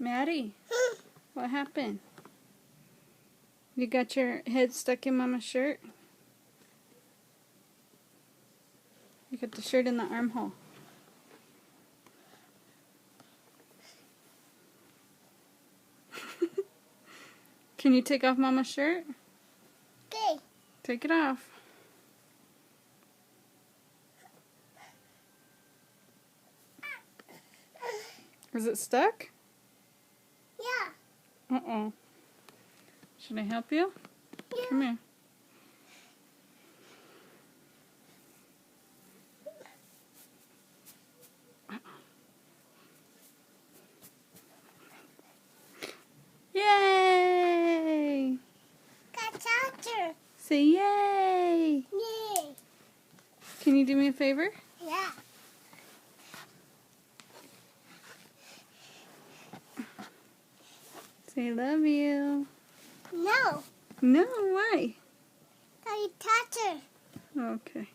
Maddie, what happened? You got your head stuck in Mama's shirt? You got the shirt in the armhole. Can you take off Mama's shirt? Okay. Take it off. Is it stuck? Yeah. Uh-oh. Should I help you? Yeah. Come here. Yay! Got charger. Say yay! Yay. Can you do me a favor? Yeah. Say love you. No. No, why? Got charger. Okay.